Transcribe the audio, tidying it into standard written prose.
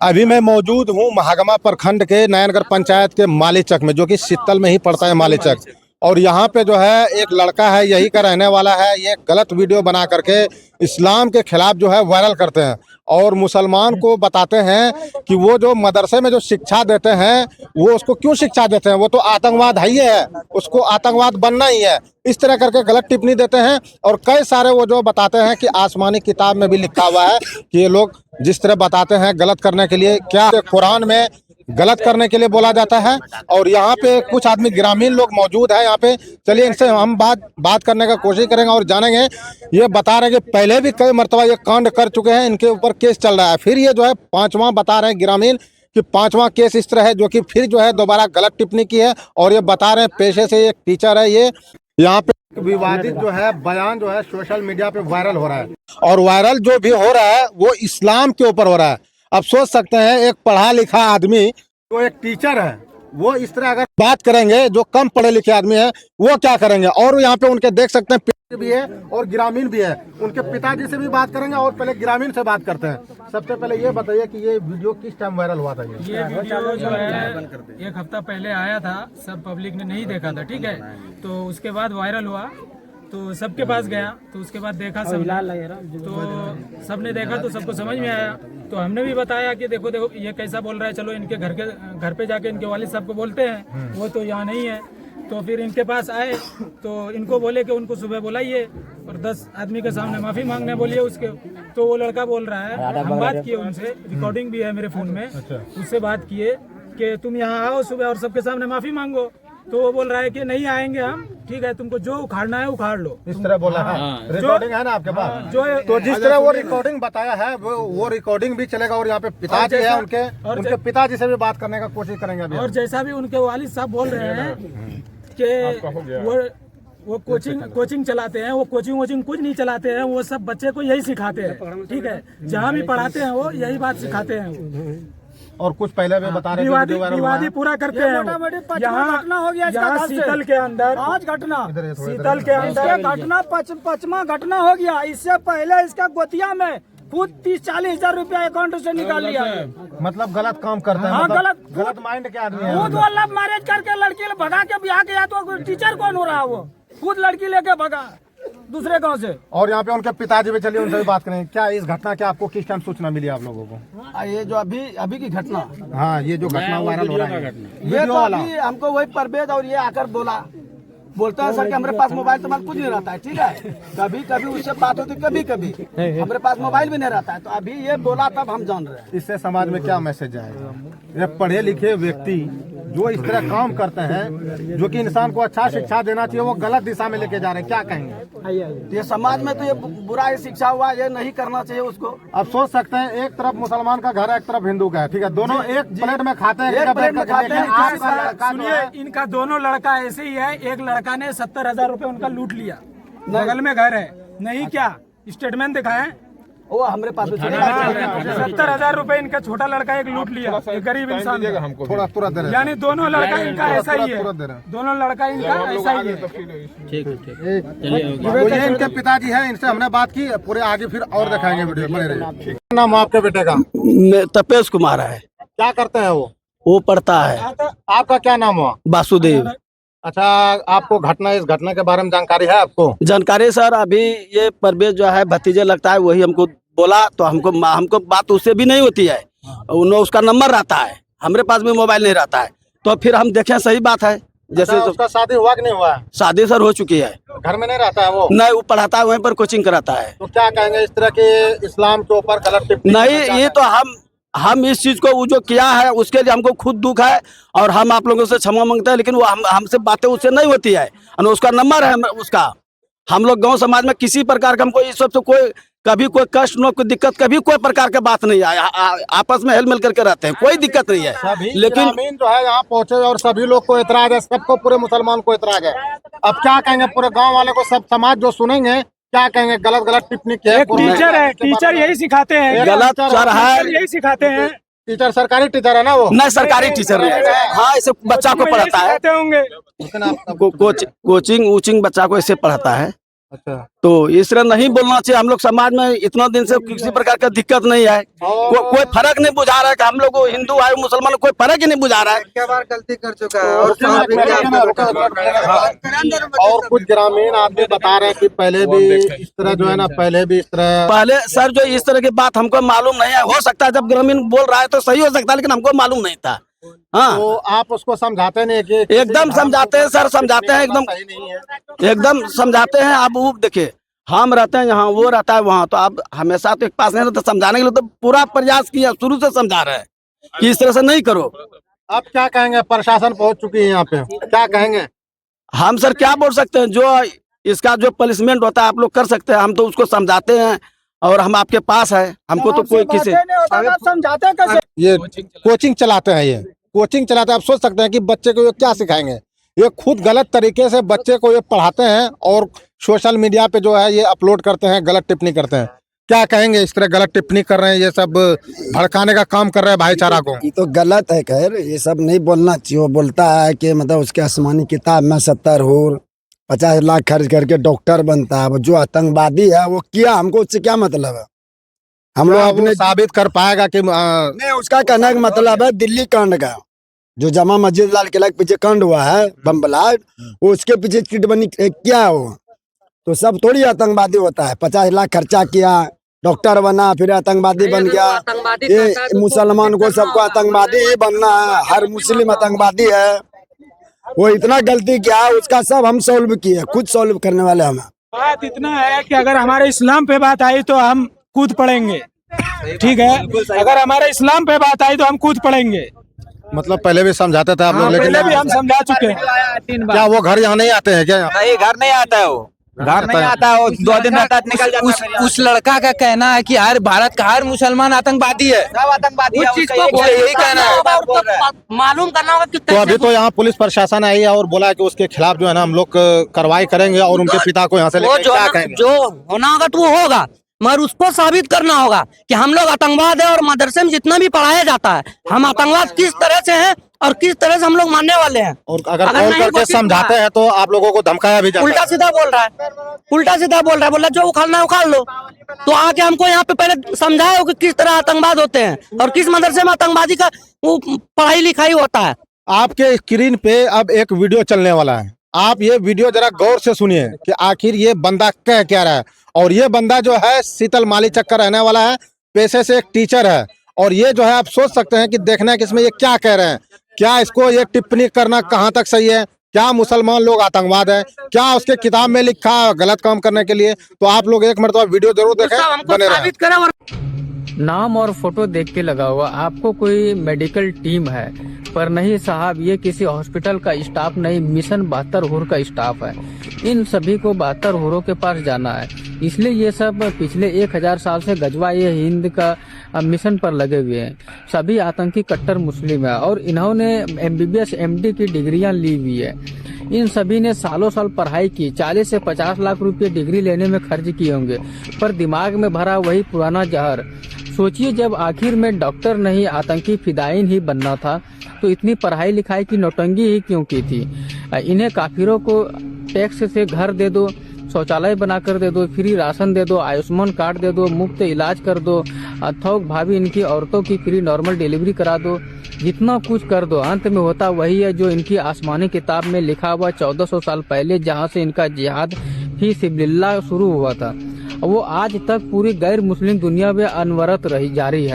अभी मैं मौजूद हूँ महागमा प्रखंड के नयनगर पंचायत के मालीचक में, जो कि शीतल में ही पड़ता है मालीचक। और यहाँ पे जो है एक लड़का है, यही का रहने वाला है। ये गलत वीडियो बना करके इस्लाम के खिलाफ जो है वायरल करते हैं और मुसलमान को बताते हैं कि वो जो मदरसे में जो शिक्षा देते हैं वो उसको क्यों शिक्षा देते हैं, वो तो आतंकवाद है ही है, उसको आतंकवाद बनना ही है। इस तरह करके गलत टिप्पणी देते हैं। और कई सारे वो जो बताते हैं कि आसमानी किताब में भी लिखा हुआ है कि ये लोग जिस तरह बताते हैं गलत करने के लिए, क्या कुरान में गलत करने के लिए बोला जाता है। और यहाँ पे कुछ आदमी ग्रामीण लोग मौजूद है यहाँ पे। चलिए इनसे हम बात करने का कोशिश करेंगे और जानेंगे। ये बता रहे हैं कि पहले भी कई मरतबा ये कांड कर चुके हैं, इनके ऊपर केस चल रहा है। फिर ये जो है पांचवा बता रहे हैं ग्रामीण कि पांचवा केस इस तरह है, जो कि फिर जो है दोबारा गलत टिप्पणी की है। और ये बता रहे हैं पेशे से एक टीचर है ये। यहाँ पे विवादित जो है बयान जो है सोशल मीडिया पे वायरल हो रहा है, और वायरल जो भी हो रहा है वो इस्लाम के ऊपर हो रहा है। अब सोच सकते हैं एक पढ़ा लिखा आदमी जो एक टीचर है, वो इस तरह अगर बात करेंगे, जो कम पढ़े लिखे आदमी है वो क्या करेंगे। और यहाँ पे उनके देख सकते हैं पिता भी है और ग्रामीण भी है। उनके पिताजी से भी बात करेंगे और पहले ग्रामीण से बात करते हैं। सबसे पहले ये बताइए कि ये वीडियो किस टाइम वायरल हुआ था। ये वीडियो जो है एक हफ्ता पहले आया था, सब पब्लिक ने नहीं देखा था, ठीक है। तो उसके बाद वायरल हुआ तो सबके पास गया, तो उसके बाद देखा सब, तो सबने देखा तो सबको समझ में आया। तो हमने भी बताया कि देखो देखो ये कैसा बोल रहा है, चलो इनके घर पे जाके इनके वालिद साहब को बोलते हैं, वो तो यहाँ नहीं है। तो फिर इनके पास आए तो इनको बोले कि उनको सुबह बुलाइए और 10 आदमी के सामने माफी मांगने बोलिए उसके। तो वो लड़का बोल रहा है, हम बात किए उनसे, रिकॉर्डिंग भी है मेरे फोन में, उससे बात किए कि तुम यहाँ आओ सुबह और सबके सामने माफी मांगो। तो वो बोल रहा है कि नहीं आएंगे हम, ठीक है, तुमको जो उखाड़ना है उखाड़ लो। इस तरह बोला है। रिकॉर्डिंग है ना आपके पास? जो तो जिस तरह वो रिकॉर्डिंग बताया है वो रिकॉर्डिंग भी चलेगा। और यहाँ पे पिताजी है उनके पिताजी से भी बात करने का कोशिश करेंगे अभी। और जैसा भी उनके वालिद साहब बोल रहे हैं कि वो कोचिंग चलाते हैं, वो कोचिंग कुछ नहीं चलाते हैं, वो सब बच्चे को यही सिखाते हैं, ठीक है। जहाँ भी पढ़ाते हैं वो यही बात सिखाते हैं। और कुछ पहले भी बता रहे हैं विवादी पूरा करते हैं। यहाँ शीतल के अंदर आज घटना, शीतल के अंदर घटना पचमा घटना हो गया। इससे पहले इसका गोतिया में खुद 30-40 हजार रुपया अकाउंट से निकाल लिया। मतलब गलत काम करते हैं। हाँ, गलत माइंड के आदमी है। खुद वो लव मैरिज करके लड़की भगा के ब्याह किया, तो टीचर कौन हो रहा है? वो खुद लड़की लेके भगा दूसरे गांव से। और यहाँ पे उनके पिताजी भी, चलिए उनसे भी बात करें। क्या इस घटना के आपको किस टाइम सूचना मिली आप लोगों को? ये जो अभी की घटना, हाँ, ये जो घटना वायरल हो रहा है, ये तो अभी हमको वही परवेज और ये आकर बोलता है सर कि हमारे पास मोबाइल तो कुछ नहीं रहता है, ठीक है। कभी कभी उससे बात होती, कभी कभी हमारे पास मोबाइल भी नहीं रहता है। तो अभी ये बोला तब हम जान रहे हैं। इससे समाज में क्या मैसेज आएगा? ये पढ़े लिखे व्यक्ति जो इस तरह काम करते हैं, जो कि इंसान को अच्छा शिक्षा देना चाहिए, वो गलत दिशा में लेके जा रहे हैं, क्या कहेंगे? ये समाज में तो ये बुरा ही शिक्षा हुआ, ये नहीं करना चाहिए उसको। अब सोच सकते हैं एक तरफ मुसलमान का घर है, एक तरफ हिंदू का है, ठीक है, दोनों एक प्लेट में खाते हैं, सुनिए, इनका दोनों लड़का ऐसे ही है। एक लड़का ने 70,000 रुपए उनका लूट लिया, बगल में घर है, नहीं क्या स्टेटमेंट दिखाएं, वो हमारे पास 70,000 रुपए इनका छोटा लड़का एक लूट लिया, एक गरीब इंसान थोड़ा तुरंत, यानी दोनों लड़का इनका ऐसा ही है, दोनों लड़का इनका ऐसा ही है। ठीक है, तो ये इनके पिताजी हैं, इनसे हमने बात की, पूरे आगे फिर और दिखाएंगे वीडियो, बने रहिए। क्या नाम आपके बेटे का? तपेश कुमार है। क्या करते हैं वो पढ़ता है। आपका क्या नाम हुआ? वासुदेव। अच्छा, आपको इस घटना के बारे में जानकारी है आपको? जानकारी सर, अभी ये परवेज जो है भतीजे लगता है, वही हमको बोला, तो हमको बात उससे भी नहीं होती है। उसका नंबर रहता है, हमारे पास भी मोबाइल नहीं रहता है। तो फिर हम देखें, सही बात है। जैसे उसका शादी हुआ कि नहीं हुआ? शादी सर हो चुकी है। घर में नहीं रहता है वो? नहीं, वो पढ़ाता है, वहीं पर कोचिंग कराता है। तो क्या कहेंगे इस तरह के इस्लाम के ऊपर गलत टिप्पणी? नहीं, ये तो हम इस चीज को वो जो किया है उसके लिए हमको खुद दुख है और हम आप लोगों से क्षमा मांगते हैं, लेकिन वो हमसे बातें उससे नहीं होती है। उसका नंबर है उसका। हम लोग गांव समाज में किसी प्रकार का हमको इस सब से कभी कोई कष्ट न कोई दिक्कत, कभी कोई प्रकार की बात नहीं है। आपस में हिल मिल करके रहते हैं, कोई दिक्कत नहीं है। लेकिन जो है यहाँ पहुंचे और सभी लोग को एतराज है, सबको, पूरे मुसलमान को एतराज है। अब क्या कहेंगे पूरे गाँव वाले को, सब समाज जो सुनेंगे, क्या कहेंगे? गलत टिप्पणी किया है। टीचर है, टीचर यही सिखाते हैं, गलत सर है, यही सिखाते हैं। टीचर सरकारी टीचर है ना वो? नहीं, सरकारी टीचर नहीं है। हाँ, इसे बच्चा को पढ़ाता है, होंगे कोचिंग बच्चा को इसे पढ़ाता है। अच्छा। तो इस तरह नहीं बोलना चाहिए। हम लोग समाज में इतना दिन से किसी प्रकार का दिक्कत नहीं है, कोई फर्क नहीं बुझा रहा है कि हम लोग हिंदू है मुसलमान, कोई फर्क ही नहीं बुझा रहा है। क्या बार गलती कर चुका है और कुछ ग्रामीण आदमी बता रहे हैं कि पहले भी इस तरह जो है ना, पहले भी इस तरह पहले सर जो इस तरह की बात हमको मालूम नहीं है, हो सकता है जब ग्रामीण बोल रहा है तो सही हो सकता है, लेकिन हमको मालूम नहीं था। हाँ, तो आप उसको समझाते नहीं कि एकदम समझाते हैं सर, समझाते हैं एकदम, सही नहीं है। एकदम समझाते हैं। आप वो देखिए, हम रहते हैं यहाँ, वो रहता है वहाँ, तो आप हमेशा तो एक पास नहीं रहते, समझाने के लिए तो पूरा प्रयास किया, शुरू से समझा रहे हैं कि इस तरह से नहीं करो। आप क्या कहेंगे, प्रशासन पहुंच चुकी है यहाँ पे, क्या कहेंगे? हम सर क्या बोल सकते हैं, जो इसका जो पनिशमेंट होता है आप लोग कर सकते हैं, हम तो उसको समझाते हैं और हम आपके पास है, हमको तो कोई किसी समझाते कैसे? ये कोचिंग चलाते हैं, ये कोचिंग चलाते हैं। आप सोच सकते हैं कि बच्चे को ये क्या सिखाएंगे। ये खुद गलत तरीके से बच्चे को ये पढ़ाते हैं और सोशल मीडिया पे जो है ये अपलोड करते हैं, गलत टिप्पणी करते हैं। क्या कहेंगे, इस तरह गलत टिप्पणी कर रहे हैं, ये सब भड़काने का काम कर रहे हैं भाईचारा को। ये तो गलत है, खैर ये सब नहीं बोलना चाहिए। वो बोलता है कि मतलब उसके आसमानी किताब में 70 हूर 50 लाख खर्च करके डॉक्टर बनता है। वो जो आतंकवादी है वो किया, हमको उससे क्या मतलब है? हम लोग अपने साबित कर पाएगा कि नहीं, उसका कहने का मतलब है दिल्ली कांड का, जो जमा मस्जिद लाल किला के पीछे कांड हुआ है बम ब्लास्ट, वो उसके पीछे चिट बनी क्या है वो? तो सब थोड़ी आतंकवादी होता है। 50 लाख खर्चा किया, डॉक्टर बना, फिर आतंकवादी बन गया। ये मुसलमान को सबको आतंकवादी ही बनना है, हर मुस्लिम आतंकवादी है। वो इतना गलती किया, उसका सब हम सॉल्व किए, खुद सॉल्व करने वाले हम। बात इतना है कि अगर हमारे इस्लाम पे बात आई तो हम कूद पड़ेंगे, ठीक है? अगर हमारे इस्लाम पे बात आई तो हम कूद पड़ेंगे। मतलब पहले भी समझाते थे आप लोग, लेकिन पहले भी हम समझा चुके हैं। क्या वो घर यहाँ नहीं आते हैं क्या? नहीं, घर नहीं आता है, वो घर नहीं आता है, वो 2 दिन रहता है, निकल जाता है। उस लड़का का कहना है कि हर भारत का हर मुसलमान आतंकवादी है, सब आतंकवादी है, यही कहना है। मालूम करना होगा कि तो अभी तो यहाँ पुलिस प्रशासन आई है और बोला है कि उसके खिलाफ जो है ना हम लोग कार्रवाई करेंगे और उनके पिता को यहाँ से लेकर क्या कहेंगे? जो होना होगा तो वो होगा, मगर उसको साबित करना होगा कि हम लोग आतंकवाद है। और मदरसे में जितना भी पढ़ाया जाता है, हम आतंकवाद किस तरह से हैं और किस तरह से हम लोग मानने वाले हैं। और अगर कॉल नहीं करके समझाते हैं तो आप लोगों को धमकाया भी जाता है। उल्टा सीधा बोल रहा है, उल्टा सीधा बोल रहा है, बोला जो उखाड़ना है उखाड़ लो। तो आके हमको यहाँ पे पहले समझाओ कि किस तरह आतंकवाद होते हैं और किस मदरसे में आतंकवादी का वो पढ़ाई लिखाई होता है। आपके स्क्रीन पे अब एक वीडियो चलने वाला है, आप ये वीडियो जरा गौर से सुनिए कि आखिर ये बंदा कह क्या रहा है। और ये बंदा जो है शीतल मालीचक का रहने वाला है, पेशे से एक टीचर है। और ये जो है आप सोच सकते हैं कि देखना है कि इसमें ये क्या कह रहे हैं, क्या इसको ये टिप्पणी करना कहाँ तक सही है, क्या मुसलमान लोग आतंकवाद है, क्या उसके किताब में लिखा गलत काम करने के लिए। तो आप लोग एक मरतबा वीडियो जरूर देखें, बने रहें। नाम और फोटो देख के लगा हुआ आपको कोई मेडिकल टीम है, पर नहीं साहब, ये किसी हॉस्पिटल का स्टाफ नहीं, मिशन 72 हुर का स्टाफ है। इन सभी को 72 हुरों के पास जाना है, इसलिए ये सब पिछले 1000 साल से गजवा ये हिंद का मिशन पर लगे हुए हैं। सभी आतंकी कट्टर मुस्लिम है और इन्होंने MBBS MD की डिग्रियां ली हुई है। इन सभी ने सालों साल पढ़ाई की, 40 से 50 लाख रुपए डिग्री लेने में खर्च किए होंगे, पर दिमाग में भरा वही पुराना जहर। सोचिए, जब आखिर में डॉक्टर नहीं आतंकी फिदाइन ही बनना था तो इतनी पढ़ाई लिखाई की नौटंकी ही क्यों की थी? इन्हें काफिरों को टैक्स से घर दे दो, शौचालय बनाकर दे दो, फ्री राशन दे दो, आयुष्मान कार्ड दे दो, मुफ्त इलाज कर दो, थोक भाभी इनकी औरतों की फ्री नॉर्मल डिलीवरी करा दो, जितना कुछ कर दो, अंत में होता वही है जो इनकी आसमानी किताब में लिखा हुआ 1400 साल पहले, जहां से इनका जिहाद फी सिबिलिल्लाह शुरू हुआ था। वो आज तक पूरी गैर मुस्लिम दुनिया में अनवरत रही जारी है।